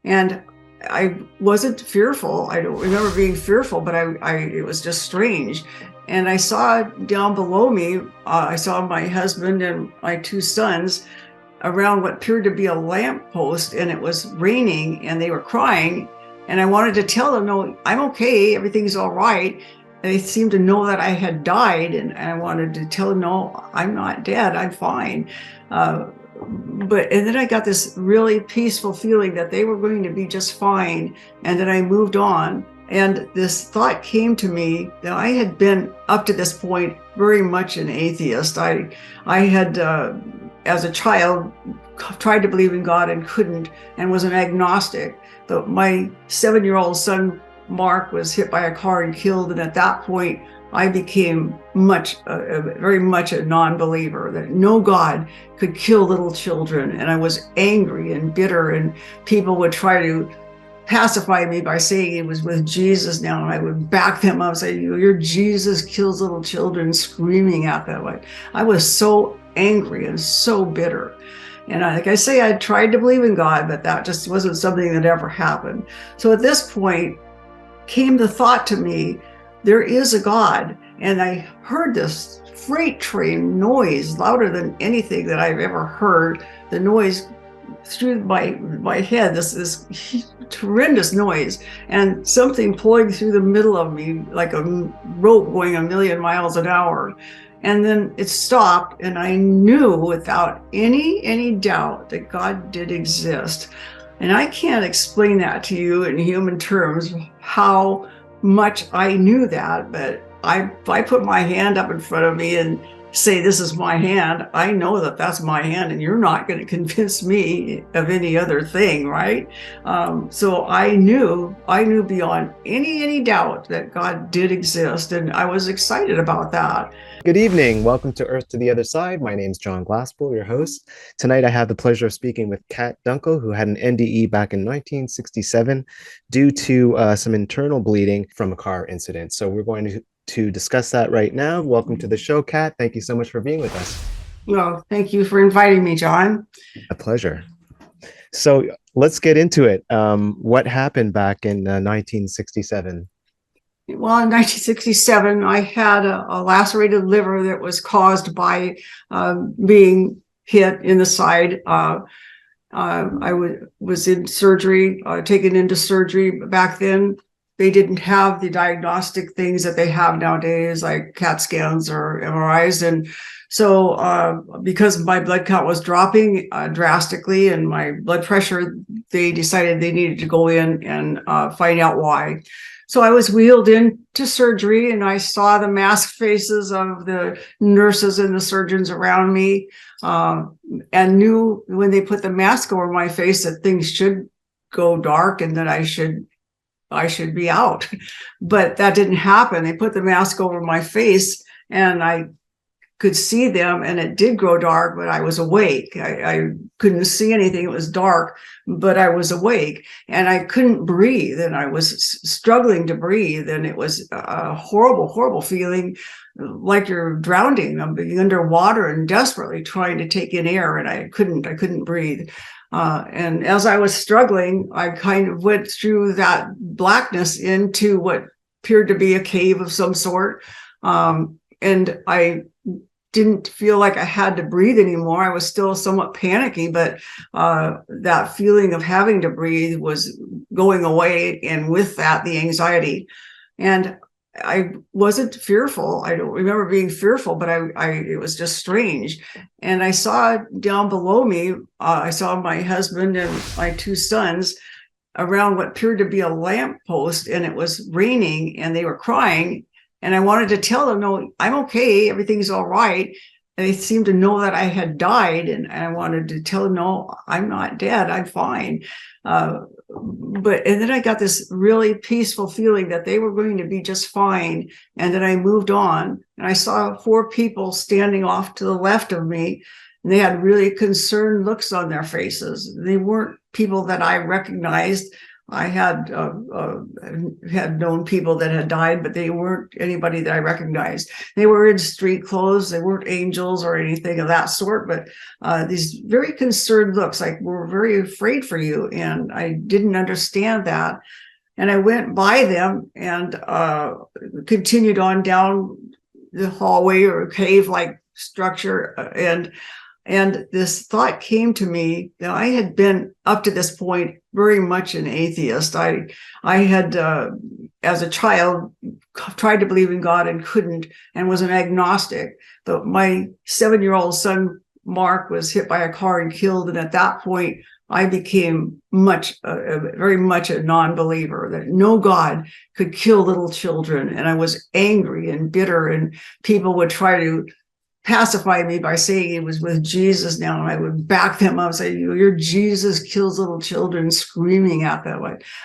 And I wasn't fearful. I don't remember being fearful, but it was just strange. And I saw down below me, I saw my husband and my two sons around what appeared to be a lamppost, and it was raining and they were crying. And I wanted to tell them, no, I'm okay, everything's all right. And they seemed to know that I had died, and I wanted to tell them, no, I'm not dead, I'm fine. And then I got this really peaceful feeling that they were going to be just fine, and then I moved on. And this thought came to me that I had been up to this point very much an atheist. I had, as a child, tried to believe in God and couldn't, and was an agnostic. But my 7-year-old son, Mark, was hit by a car and killed. And at that point, I became very much a non-believer, that no God could kill little children. And I was angry and bitter, and people would try to pacify me by saying it was with Jesus now, and I would back them up, say, your Jesus kills little children, screaming at them. I was so angry and so bitter. And like I say, I tried to believe in God, but that just wasn't something that ever happened. So at this point came the thought to me, there is a God. And I heard this freight train noise, louder than anything that I've ever heard. The noise through my head, this horrendous noise, and something pulling through the middle of me like a rope going 1,000,000 miles an hour. And then it stopped, and I knew without any doubt that God did exist. And I can't explain that to you in human terms, how much I knew that, but if I put my hand up in front of me and say, this is my hand, I know that that's my hand, and you're not going to convince me of any other thing, right? So I knew beyond any doubt that God did exist, and I was excited about that. Good evening. Welcome to Earth to the Other Side. My name's John Glasspool, your host. Tonight I have the pleasure of speaking with Kat Dunkel, who had an NDE back in 1967 due to some internal bleeding from a car incident. So we're going to discuss that right now. Welcome to the show, Kat. Thank you so much for being with us. Well, thank you for inviting me, John. A pleasure. So let's get into it. What happened back in 1967? Well, in 1967, I had a lacerated liver that was caused by being hit in the side. I was in surgery, taken into surgery. Back then, they didn't have the diagnostic things that they have nowadays, like CAT scans or MRIs. And so because my blood count was dropping drastically and my blood pressure, they decided they needed to go in and find out why. So I was wheeled into surgery, and I saw the masked faces of the nurses and the surgeons around me, and knew when they put the mask over my face that things should go dark and that I should be out. But that didn't happen. They put the mask over my face, and I could see them, and it did grow dark, but I was awake. I couldn't see anything. It was dark, but I was awake, and I couldn't breathe, and I was struggling to breathe. And it was a horrible, horrible feeling, like you're drowning. I'm being underwater and desperately trying to take in air, and I couldn't breathe. And as I was struggling, I kind of went through that blackness into what appeared to be a cave of some sort. And I didn't feel like I had to breathe anymore. I was still somewhat panicky, but that feeling of having to breathe was going away, and with that, the anxiety. And I wasn't fearful. I don't remember being fearful, but it was just strange. And I saw down below me, I saw my husband and my two sons around what appeared to be a lamppost, and it was raining and they were crying. And I wanted to tell them, no, I'm okay, everything's all right. And they seemed to know that I had died, and I wanted to tell them, no, I'm not dead, I'm fine. And then I got this really peaceful feeling that they were going to be just fine. And then I moved on, and I saw 4 people standing off to the left of me, and they had really concerned looks on their faces. They weren't people that I recognized. I had known people that had died, but they weren't anybody that I recognized. They were in street clothes. They weren't angels or anything of that sort, but these very concerned looks, like we're very afraid for you. And I didn't understand that. And I went by them and continued on down the hallway or cave-like structure, and this thought came to me that I had been up to this point very much an atheist. I had, as a child, tried to believe in God and couldn't, and was an agnostic. But my 7-year-old son, Mark, was hit by a car and killed. And at that point, I became very much a non-believer, that no God could kill little children. And I was angry and bitter, and people would try to pacify me by saying he was with Jesus now, and I would back them up, say, your Jesus kills little children, screaming at them.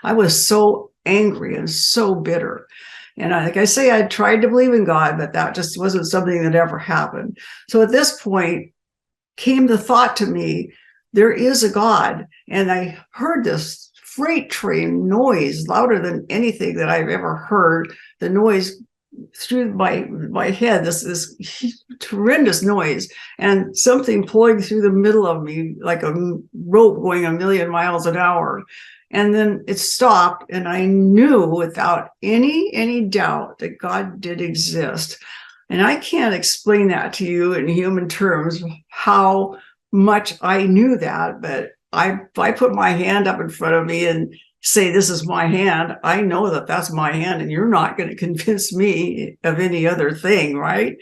I was so angry and so bitter. And like I say, I tried to believe in God, but that just wasn't something that ever happened. So at this point came the thought to me, there is a God. And I heard this freight train noise louder than anything that I've ever heard. The noise through my head, this horrendous noise, and something pulling through the middle of me like a rope going 1,000,000 miles an hour. And then it stopped, and I knew without any doubt that God did exist. And I can't explain that to you in human terms, how much I knew that, but if I put my hand up in front of me and say, this is my hand, I know that that's my hand, and you're not going to convince me of any other thing, right?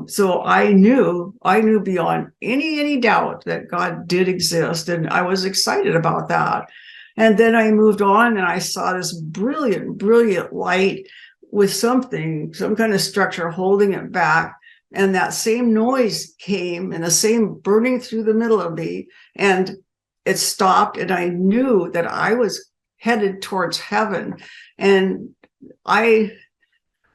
So I knew beyond any doubt that God did exist, and I was excited about that. And then I moved on, and I saw this brilliant light with some kind of structure holding it back. And that same noise came, and the same burning through the middle of me, and it stopped, and I knew that I was headed towards heaven. And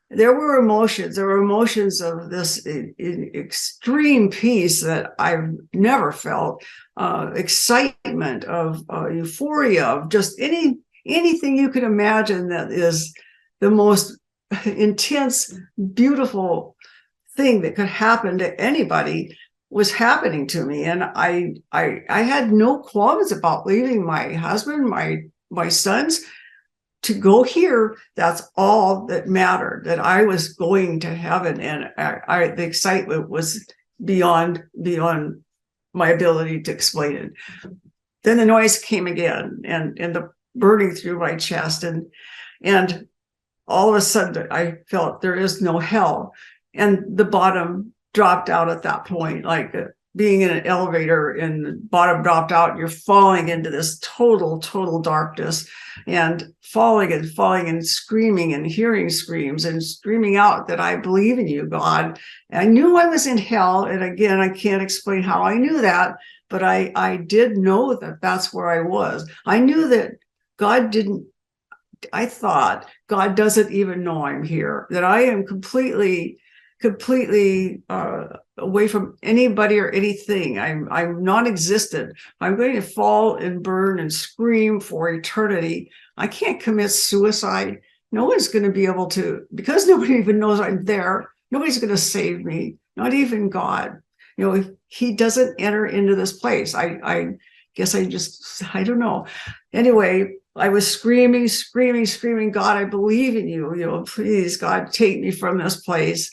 there were emotions of this extreme peace that I've never felt, excitement, of euphoria, of just anything you could imagine that is the most intense, beautiful thing that could happen to anybody was happening to me. And I had no qualms about leaving my husband, my sons, to go here. That's all that mattered, that I was going to heaven. And the excitement was beyond my ability to explain it. Then the noise came again, and the burning through my chest, and all of a sudden I felt there is no hell, and the bottom dropped out at that point, like being in an elevator and the bottom dropped out, and you're falling into this total darkness, and falling and screaming and hearing screams and screaming out that I believe in you, God. And I knew I was in hell. And again, I can't explain how I knew that, but I did know that that's where I was. I knew that I thought God doesn't even know I'm here, that I am completely away from anybody or anything. I'm non-existent. I'm going to fall and burn and scream for eternity. I can't commit suicide. No one's going to be able to, because nobody even knows I'm there. Nobody's going to save me, not even God. He doesn't enter into this place. I guess I don't know. Anyway, I was screaming, God, I believe in you. Please, God, take me from this place.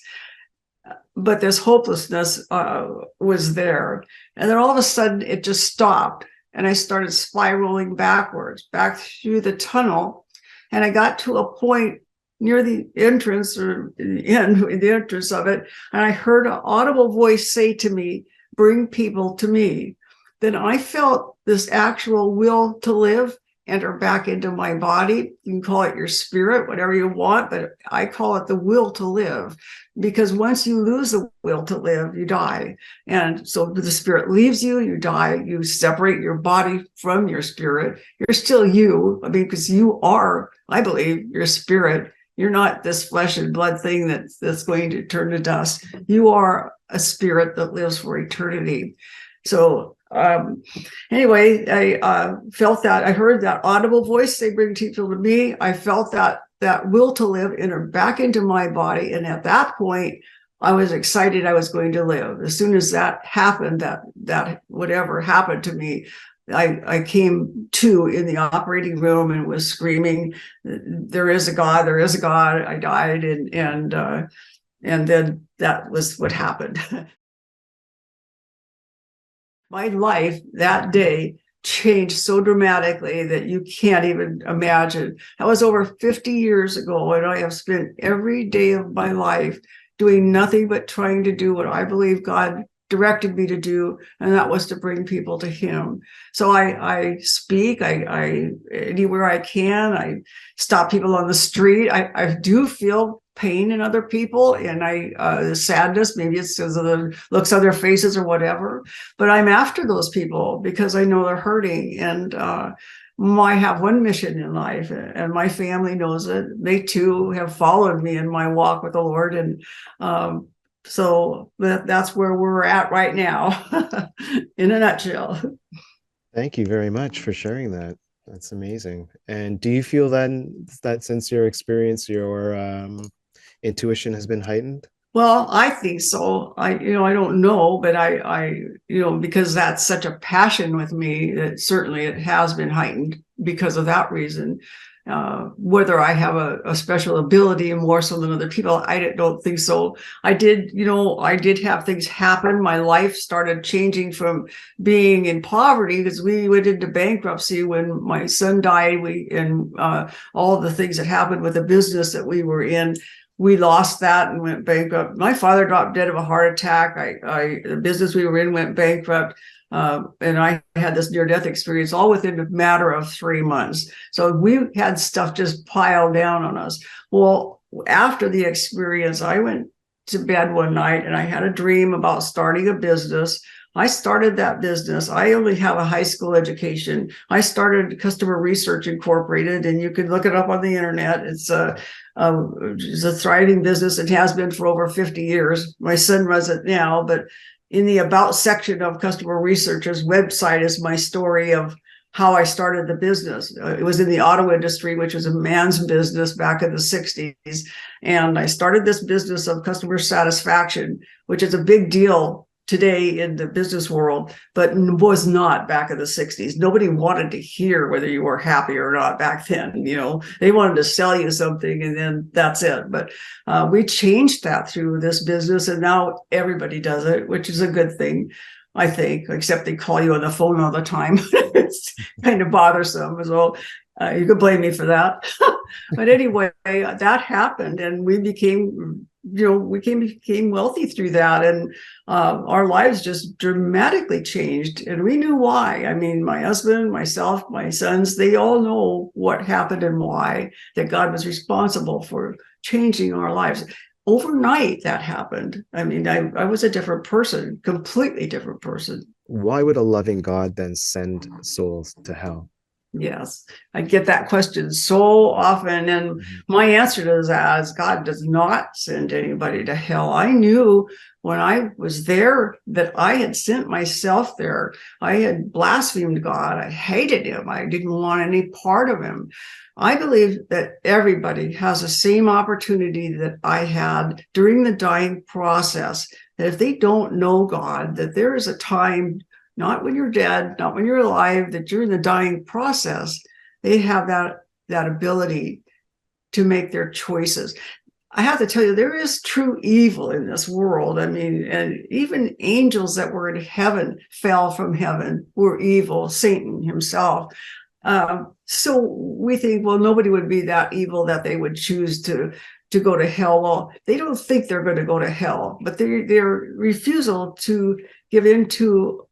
But this hopelessness was there. And then all of a sudden it just stopped, and I started spiraling backwards, back through the tunnel. And I got to a point near the entrance, or the entrance of it, and I heard an audible voice say to me, bring people to me. Then I felt this actual will to live enter back into my body. You can call it your spirit, whatever you want, but I call it the will to live, because once you lose the will to live, you die. And so the spirit leaves you, you die, you separate your body from your spirit. You're still you, because you are, I believe, your spirit. You're not this flesh and blood thing that's going to turn to dust. You are a spirit that lives for eternity. So Anyway, I felt that I heard that audible voice they bring people to me. I felt that will to live enter back into my body, and at that point, I was excited I was going to live. As soon as that happened, that whatever happened to me, I came to in the operating room and was screaming, "There is a God! There is a God!" I died, and then that was what happened. My life that day changed so dramatically that you can't even imagine. That was over 50 years ago, and I have spent every day of my life doing nothing but trying to do what I believe God directed me to do, and that was to bring people to Him. So I speak, I anywhere I can, I stop people on the street. I do feel pain in other people, and the sadness, maybe it's because of the looks on their faces or whatever, but I'm after those people because I know they're hurting, and I have one mission in life, and my family knows it. They too have followed me in my walk with the Lord, and so that's where we're at right now, in a nutshell. Thank you very much for sharing that. That's amazing. And do you feel then that since your experience, your intuition has been heightened? Well, I think so. I don't know, but because that's such a passion with me, that certainly it has been heightened because of that reason. Whether I have a special ability more so than other people, I don't think so. I did have things happen. My life started changing from being in poverty because we went into bankruptcy when my son died. And all the things that happened with the business that we were in. We lost that and went bankrupt. My father dropped dead of a heart attack. The business we were in went bankrupt. And I had this near-death experience all within a matter of 3 months. So we had stuff just piled down on us. Well, after the experience, I went to bed one night and I had a dream about starting a business. I started that business. I only have a high school education. I started Customer Research Incorporated, and you can look it up on the internet. It's a thriving business. It has been for over 50 years. My son runs it now, but in the About section of Customer Research's website is my story of how I started the business. It was in the auto industry, which was a man's business back in the 60s. And I started this business of customer satisfaction, which is a big deal today in the business world, but was not back in the 60s. Nobody wanted to hear whether you were happy or not back then. They wanted to sell you something and then that's it. But we changed that through this business, and now everybody does it, which is a good thing, I think, except they call you on the phone all the time. It's kind of bothersome. So you could blame me for that. But anyway, that happened, and we became wealthy through that, and our lives just dramatically changed, and we knew why. I mean, my husband, myself, my sons, they all know what happened and why, that God was responsible for changing our lives. Overnight, that happened. I mean, I was a different person, completely different person. Why would a loving God then send souls to hell? Yes, I get that question so often. And my answer to that is God does not send anybody to hell. I knew when I was there that I had sent myself there. I had blasphemed God. I hated Him. I didn't want any part of Him. I believe that everybody has the same opportunity that I had during the dying process, that if they don't know God, that there is a time, not when you're dead, not when you're alive, that during the dying process, they have that ability to make their choices. I have to tell you, there is true evil in this world. I mean, and even angels that were in heaven fell from heaven, were evil, Satan himself. So we think, well, nobody would be that evil that they would choose to go to hell. Well, they don't think they're going to go to hell, but their refusal to give in to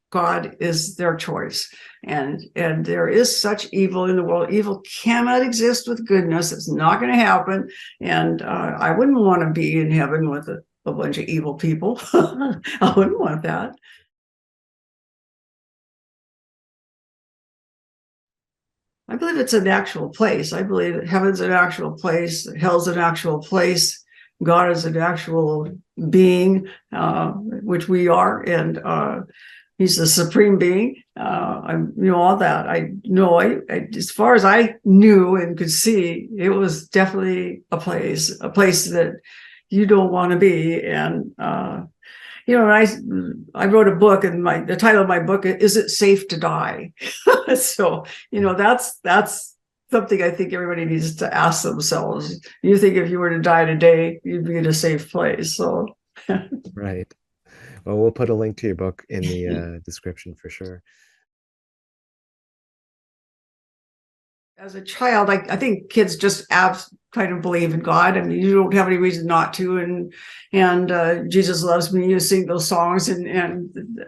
God is their choice. And there is such evil in the world. Evil cannot exist with goodness. It's not going to happen. And I wouldn't want to be in heaven with a bunch of evil people. I wouldn't want that. I believe it's an actual place. I believe that heaven's an actual place, hell's an actual place, God is an actual being, which we are. And he's the supreme being. All that. I know. As far as I knew and could see, it was definitely a place that you don't want to be. And I wrote a book, and the title of my book is "It Safe to Die?" So that's something I think everybody needs to ask themselves. You think if you were to die today, you'd be in a safe place? So. Right. Well, we'll put a link to your book in the description for sure. As a child, I think kids just kind of believe in God. I mean, you don't have any reason not to. And Jesus loves me. You sing those songs, and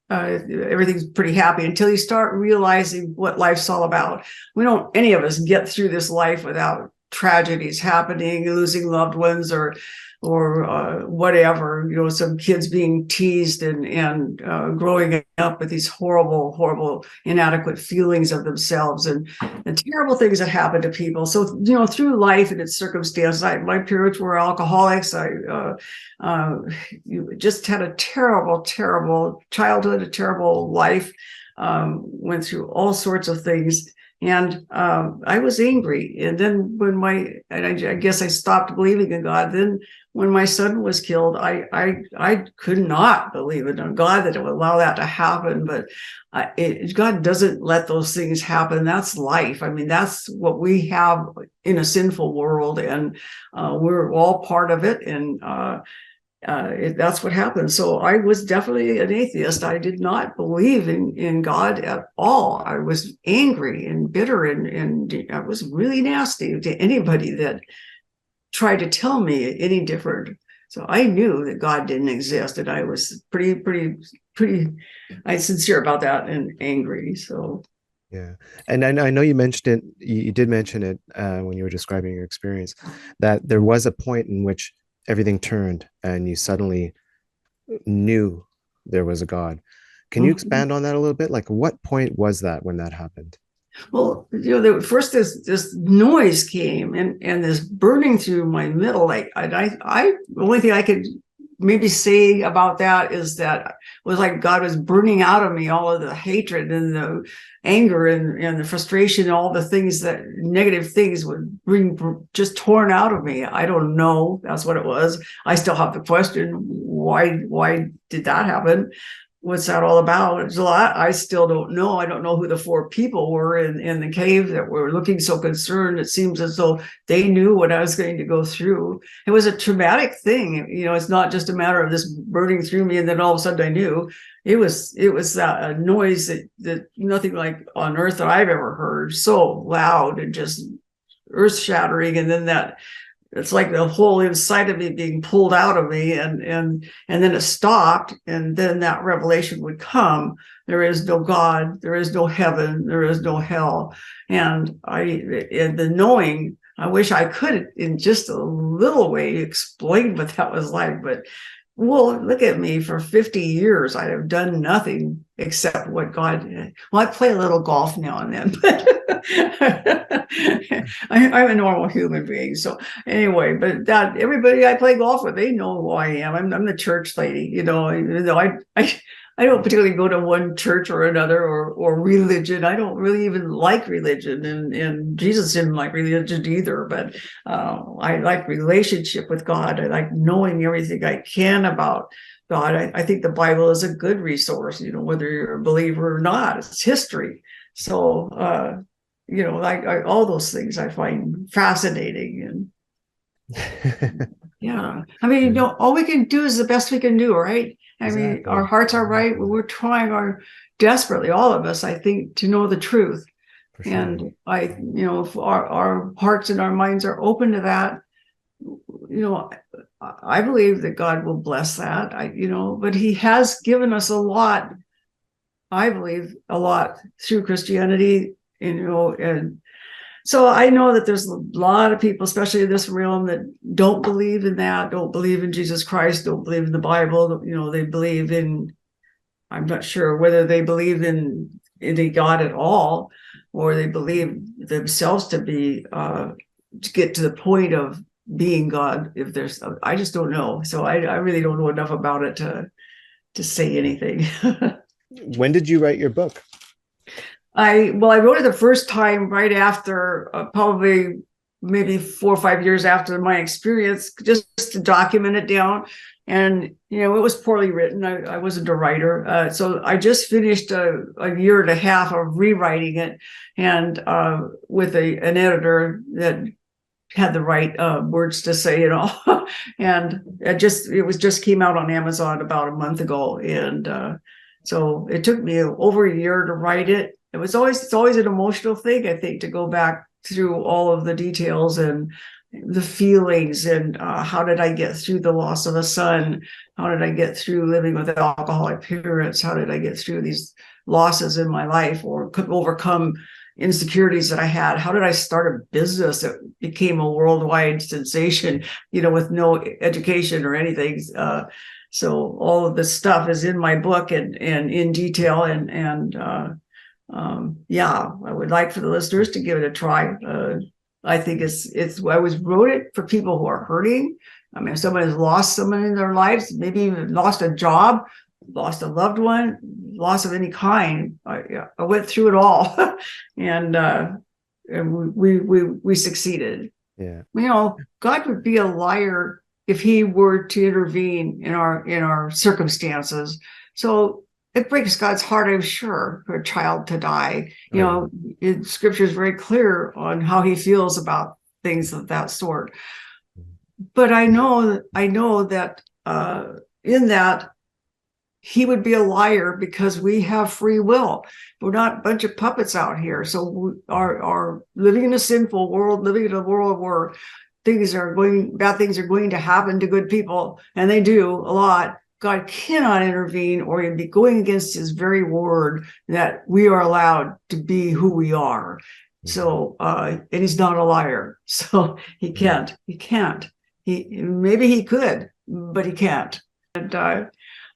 everything's pretty happy until you start realizing what life's all about. We don't, any of us, get through this life without tragedies happening, losing loved ones, or whatever, some kids being teased and growing up with these horrible, inadequate feelings of themselves, and terrible things that happen to people. So, through life and its circumstances, my parents were alcoholics. I just had a terrible childhood, a terrible life, went through all sorts of things. And I was angry. And then I guess I stopped believing in God. Then when my son was killed, I could not believe in a God that would allow that to happen. But God doesn't let those things happen. That's life. I mean, that's what we have in a sinful world, and we're all part of it. And that's what happened. So I was definitely an atheist. I did not believe in God at all. I was angry and bitter, and I was really nasty to anybody that tried to tell me any different. So I knew that God didn't exist, and I was pretty sincere about that and angry. So. Yeah. And I know you mentioned it, you did mention it when you were describing your experience, that there was a point in which everything turned and you suddenly knew there was a God. Can you expand on that a little bit? Like, what point was that when that happened? Well, first this noise came, and this burning through my middle. Like the only thing I could maybe say about that is that it was like God was burning out of me all of the hatred and the anger and the frustration, and all the things, that negative things would bring just torn out of me. I don't know. That's what it was. I still have the question, why did that happen? What's that all about? There's a lot I still don't know. I don't know who the four people were in the cave that were looking so concerned. It seems as though they knew what I was going to go through. It was a traumatic thing. It's not just a matter of this burning through me and then all of a sudden I knew. It was that noise that nothing like on earth that I've ever heard. So loud and just earth shattering. And then it's like the whole inside of me being pulled out of me, and then it stopped, and then that revelation would come. There is no God, there is no heaven, there is no hell. And the knowing, I wish I could in just a little way explain what that was like, but well, look at me. For 50 years, I have done nothing except what God did. Well, I play a little golf now and then, but I'm a normal human being. So anyway, but that everybody I play golf with, they know who I am. I'm the church lady, even though I don't particularly go to one church or another, or religion. I don't really even like religion, and Jesus didn't like religion either. But I like relationship with God. I like knowing everything I can about God. I think the Bible is a good resource, whether you're a believer or not. It's history. So, all those things I find fascinating. And yeah, I mean, all we can do is the best we can do, right? I mean, our hearts are right. We're trying desperately, all of us, I think, to know the truth. Sure. And if our hearts and our minds are open to that, I believe that God will bless that. But He has given us a lot. I believe a lot through Christianity, and so I know that there's a lot of people, especially in this realm, that don't believe in that, don't believe in Jesus Christ, don't believe in the Bible. They believe in, I'm not sure whether they believe in a God at all, or they believe themselves to be, to get to the point of being God. I just don't know. So I really don't know enough about it to say anything. When did you write your book? I wrote it the first time right after, probably maybe 4 or 5 years after my experience, just to document it down. And it was poorly written. I wasn't a writer, so I just finished a year and a half of rewriting it, and with an editor that had the right words to say, and it just came out on Amazon about a month ago, and so it took me over a year to write it. It's always an emotional thing, I think, to go back through all of the details and the feelings, and how did I get through the loss of a son? How did I get through living with alcoholic parents? How did I get through these losses in my life, or could overcome insecurities that I had? How did I start a business that became a worldwide sensation, with no education or anything? So all of this stuff is in my book, and in detail, and yeah, I would like for the listeners to give it a try. I think I wrote it for people who are hurting. I mean, if someone has lost someone in their lives, maybe even lost a job, lost a loved one, loss of any kind. I went through it all, and we succeeded. Yeah. God would be a liar if he were to intervene in our circumstances. So it breaks God's heart, I'm sure, for a child to die. Scripture is very clear on how he feels about things of that sort. But I know that in that he would be a liar, because we have free will. We're not a bunch of puppets out here. So we are living in a sinful world, living in a world where bad things are going to happen to good people, and they do a lot. God cannot intervene, or he'd be going against his very word that we are allowed to be who we are. So, and he's not a liar. So he can't. Maybe he could, but he can't. And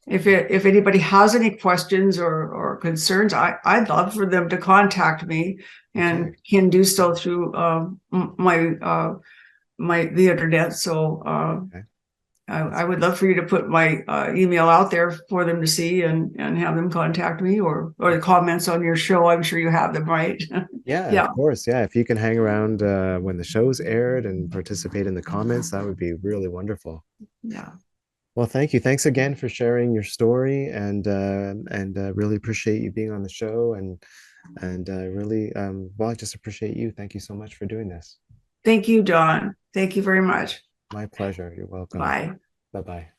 if anybody has any questions or concerns, I'd love for them to contact me, and can do so through the internet. So I would love for you to put my email out there for them to see, and have them contact me, or the comments on your show. I'm sure you have them, right? Yeah, of course. Yeah, if you can hang around when the show's aired and participate in the comments, that would be really wonderful. Yeah. Well, thank you. Thanks again for sharing your story, and really appreciate you being on the show, and really, well, I just appreciate you. Thank you so much for doing this. Thank you, Don. Thank you very much. My pleasure. You're welcome. Bye. Bye-bye.